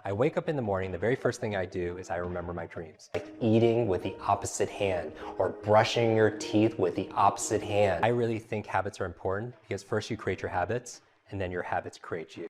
I wake up in the morning, the very first thing I do is I remember my dreams. Like eating with the opposite hand or brushing your teeth with the opposite hand. I really think habits are important because first you create your habits and then your habits create you.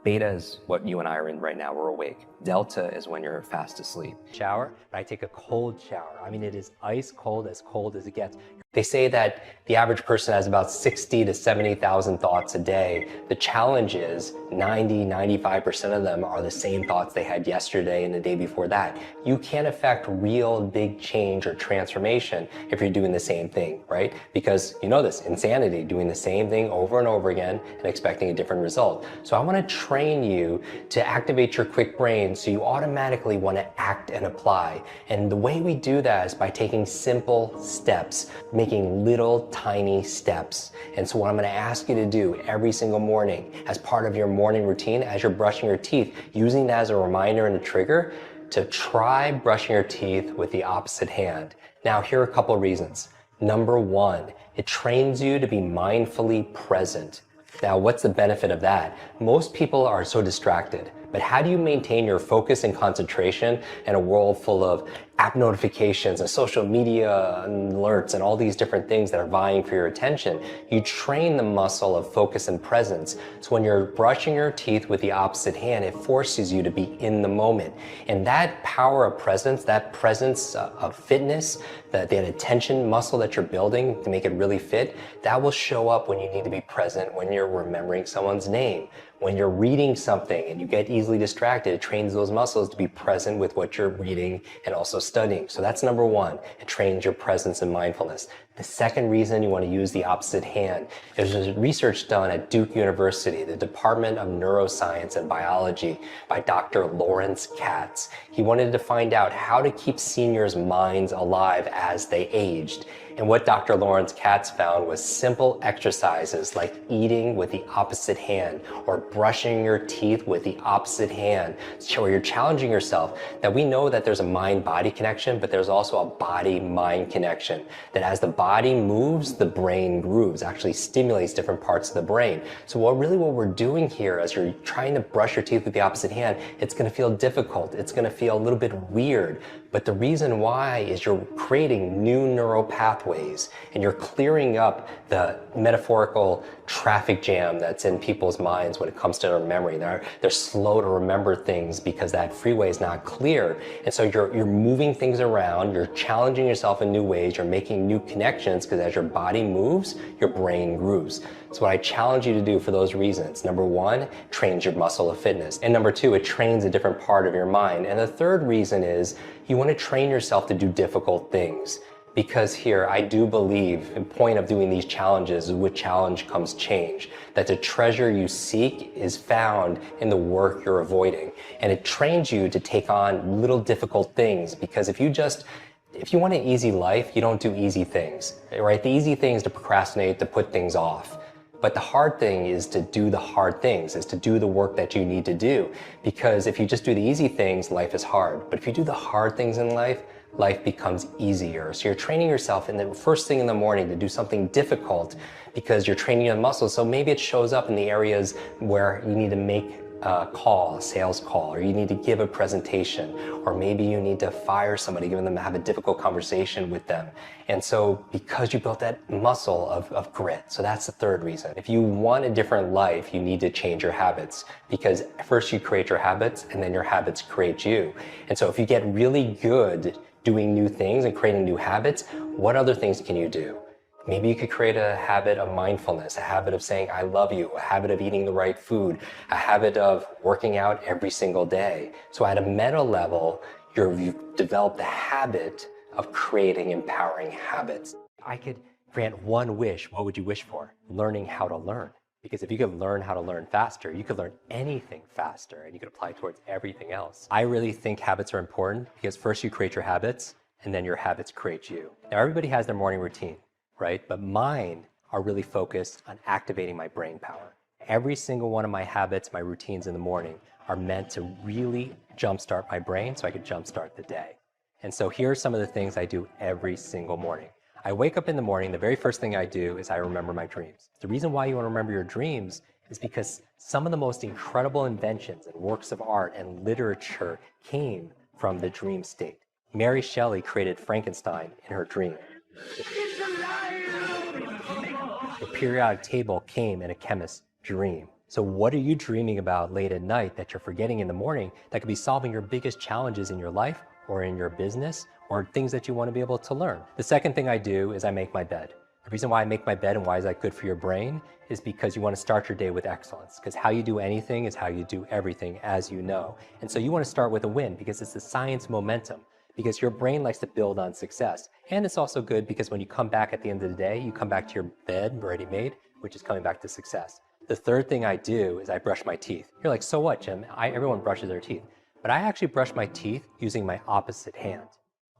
Beta is what you and I are in right now, we're awake. Delta is when you're fast asleep. Shower, but I take a cold shower. I mean, it is ice cold as it gets. They say that the average person has about 60 to 70,000 thoughts a day. The challenge is 95% of them are the same thoughts they had yesterday and the day before that. You can't affect real big change or transformation if you're doing the same thing, right? Because you know this, insanity, doing the same thing over and over again and expecting a different result. So I want to train you to activate your quick brain so you automatically want to act and apply. And the way we do that is by taking simple steps, making little tiny steps. And so what I'm going to ask you to do every single morning as part of your morning routine, as you're brushing your teeth, using that as a reminder and a trigger to try brushing your teeth with the opposite hand. Now, here are a couple of reasons. Number one, it trains you to be mindfully present. Now, what's the benefit of that? Most people are so distracted, but how do you maintain your focus and concentration in a world full of app notifications and social media alerts and all these different things that are vying for your attention? You train the muscle of focus and presence. So when you're brushing your teeth with the opposite hand, it forces you to be in the moment. And that power of presence, that presence of fitness, that attention muscle that you're building to make it really fit, that will show up when you need to be present, when you're remembering someone's name. When you're reading something and you get easily distracted, it trains those muscles to be present with what you're reading and also studying. So that's number one. It trains your presence and mindfulness. The second reason you want to use the opposite hand is there's research done at Duke University, the Department of Neuroscience and Biology by Dr. Lawrence Katz. He wanted to find out how to keep seniors' minds alive as they aged. And what Dr. Lawrence Katz found was simple exercises like eating with the opposite hand or brushing your teeth with the opposite hand, where you're challenging yourself that we know that there's a mind-body connection, but there's also a body-mind connection. That as the body moves, the brain grooves, actually stimulates different parts of the brain. So what we're doing here as you're trying to brush your teeth with the opposite hand, it's going to feel difficult. It's going to feel a little bit weird. But the reason why is you're creating new neural pathways and you're clearing up the metaphorical traffic jam that's in people's minds when it comes to their memory. They're slow to remember things because that freeway is not clear. And so you're moving things around, you're challenging yourself in new ways, you're making new connections because as your body moves, your brain grooves. So what I challenge you to do for those reasons, number one, trains your muscle of fitness. And number two, it trains a different part of your mind. And the third reason is you want to train yourself to do difficult things. Because here, I do believe the point of doing these challenges is with challenge comes change. That the treasure you seek is found in the work you're avoiding. And it trains you to take on little difficult things. Because if you want an easy life, you don't do easy things, right? The easy thing is to procrastinate, to put things off. But the hard thing is to do the hard things, is to do the work that you need to do. Because if you just do the easy things, life is hard. But if you do the hard things in life, life becomes easier. So you're training yourself in the first thing in the morning to do something difficult because you're training your muscles. So maybe it shows up in the areas where you need to make a call, a sales call, or you need to give a presentation, or maybe you need to fire somebody, give them, have a difficult conversation with them. And so because you built that muscle of grit, so that's the third reason. If you want a different life, you need to change your habits because first you create your habits and then your habits create you. And so if you get really good doing new things and creating new habits, what other things can you do? Maybe you could create a habit of mindfulness, a habit of saying, I love you, a habit of eating the right food, a habit of working out every single day. So at a meta level, you've developed the habit of creating empowering habits. I could grant one wish. What would you wish for? Learning how to learn. Because if you could learn how to learn faster, you could learn anything faster and you could apply it towards everything else. I really think habits are important because first you create your habits and then your habits create you. Now everybody has their morning routine, right? But mine are really focused on activating my brain power. Every single one of my habits, my routines in the morning are meant to really jumpstart my brain so I could jumpstart the day. And so here are some of the things I do every single morning. I wake up in the morning, the very first thing I do is I remember my dreams. The reason why you want to remember your dreams is because some of the most incredible inventions and works of art and literature came from the dream state. Mary Shelley created Frankenstein in her dream. The periodic table came in a chemist's dream. So what are you dreaming about late at night that you're forgetting in the morning that could be solving your biggest challenges in your life or in your business or things that you want to be able to learn? The second thing I do is I make my bed. The reason why I make my bed and why is that good for your brain is because you want to start your day with excellence, because how you do anything is how you do everything, as you know. And so you want to start with a win because it's the science momentum, because your brain likes to build on success. And it's also good because when you come back at the end of the day, you come back to your bed already made, which is coming back to success. The third thing I do is I brush my teeth. You're like, so what, Jim? Everyone brushes their teeth. But I actually brush my teeth using my opposite hand.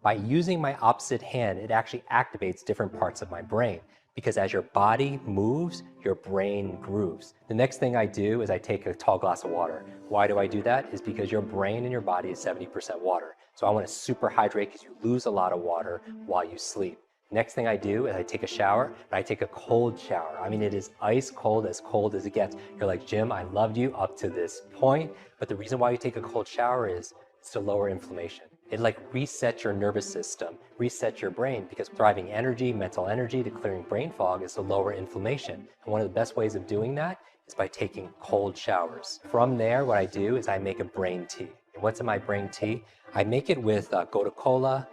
By using my opposite hand, it actually activates different parts of my brain, because as your body moves, your brain grooves. The next thing I do is I take a tall glass of water. Why do I do that? Is because your brain and your body is 70% water. So I want to super hydrate because you lose a lot of water while you sleep. Next thing I do is I take a shower, but I take a cold shower. I mean, it is ice cold as it gets. You're like, Jim, I loved you up to this point, but the reason why you take a cold shower is to lower inflammation. It like resets your nervous system, resets your brain, because driving energy, mental energy to clearing brain fog is to lower inflammation. And one of the best ways of doing that is by taking cold showers. From there, what I do is I make a brain tea. And what's in my brain tea? I make it with gotu kola,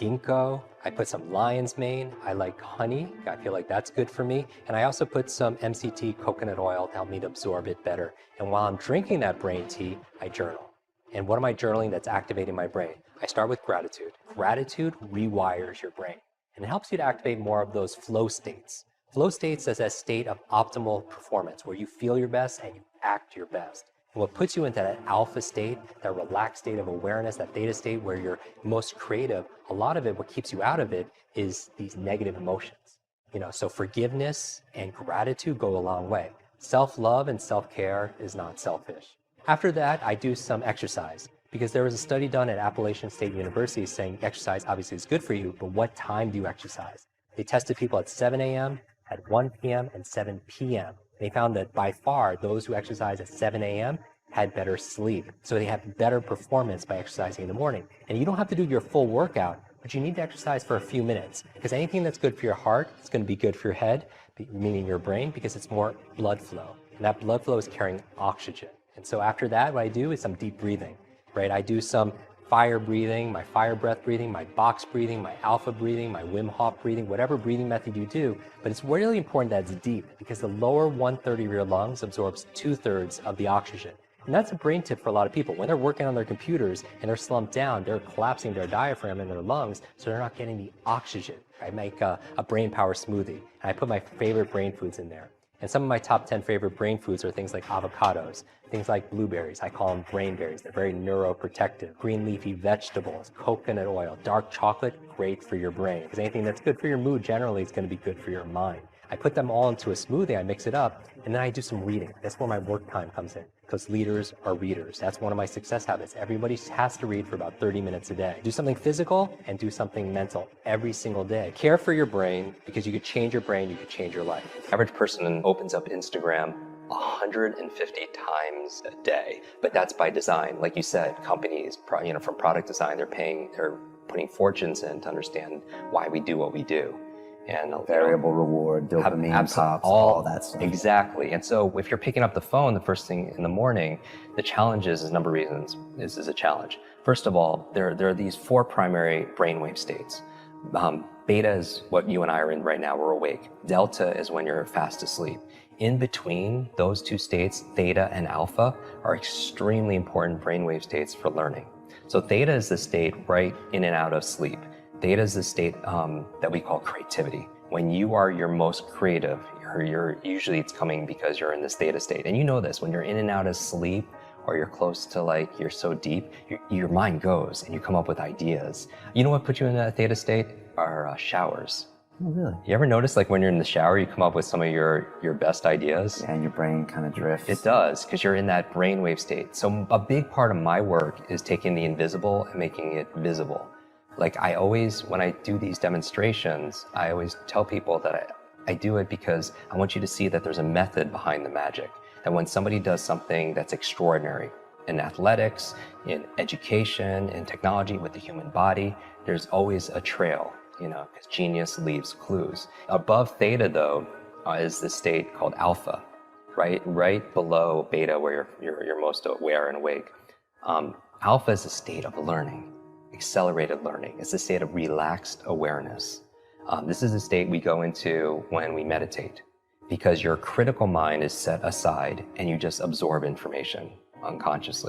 ginkgo. I put some lion's mane. I like honey. I feel like that's good for me. And I also put some MCT coconut oil to help me to absorb it better. And while I'm drinking that brain tea, I journal. And what am I journaling that's activating my brain? I start with gratitude. Gratitude rewires your brain, and it helps you to activate more of those flow states. Flow states is a state of optimal performance where you feel your best and you act your best. And what puts you into that alpha state, that relaxed state of awareness, that theta state where you're most creative, a lot of it, what keeps you out of it is these negative emotions. So forgiveness and gratitude go a long way. Self-love and self-care is not selfish. After that, I do some exercise, because there was a study done at Appalachian State University saying exercise obviously is good for you, but what time do you exercise? They tested people at 7 a.m., at 1 p.m., and 7 p.m. They found that by far, those who exercise at 7 a.m. had better sleep. So they have better performance by exercising in the morning. And you don't have to do your full workout, but you need to exercise for a few minutes, because anything that's good for your heart is going to be good for your head, meaning your brain, because it's more blood flow. And that blood flow is carrying oxygen. And so after that, what I do is some deep breathing, right? I do some fire breathing, my fire breath breathing, my box breathing, my alpha breathing, my Wim Hof breathing, whatever breathing method you do. But it's really important that it's deep, because the lower 1/3 of your lungs absorbs 2/3 of the oxygen. And that's a brain tip for a lot of people. When they're working on their computers and they're slumped down, they're collapsing their diaphragm in their lungs, so they're not getting the oxygen. I make a brain power smoothie, and I put my favorite brain foods in there. And some of my top 10 favorite brain foods are things like avocados, things like blueberries. I call them brain berries. They're very neuroprotective. Green leafy vegetables, coconut oil, dark chocolate, great for your brain. Because anything that's good for your mood generally is going to be good for your mind. I put them all into a smoothie, I mix it up, and then I do some reading. That's where my work time comes in, because leaders are readers. That's one of my success habits. Everybody has to read for about 30 minutes a day. Do something physical and do something mental every single day. Care for your brain, because you could change your brain, you could change your life. The average person opens up Instagram 150 times a day, but that's by design. Like you said, companies, from product design, they're putting fortunes in to understand why we do what we do. And variable reward, dopamine pops, all that stuff. Exactly. And so if you're picking up the phone the first thing in the morning, the challenge is a number of reasons. This is a challenge. First of all, there are these 4 primary brainwave states. Beta is what you and I are in right now, we're awake. Delta is when you're fast asleep. In between those 2 states, theta and alpha, are extremely important brainwave states for learning. So theta is the state right in and out of sleep. Theta is the state that we call creativity. When you are your most creative, usually it's coming because you're in this theta state. And you know this, when you're in and out of sleep, or you're close to you're so deep, your mind goes and you come up with ideas. You know what puts you in that theta state? Are showers. Oh, really? You ever notice when you're in the shower, you come up with some of your best ideas? Yeah, and your brain kind of drifts. It does, because you're in that brainwave state. So a big part of my work is taking the invisible and making it visible. Like I always, when I do these demonstrations, I always tell people that I do it because I want you to see that there's a method behind the magic. That when somebody does something that's extraordinary in athletics, in education, in technology with the human body, there's always a trail, you know, because genius leaves clues. Above theta though, is the state called alpha, right below beta where you're most aware and awake. Alpha is a state of learning, accelerated learning. It's a state of relaxed awareness. This is a state we go into when we meditate because your critical mind is set aside and you just absorb information unconsciously.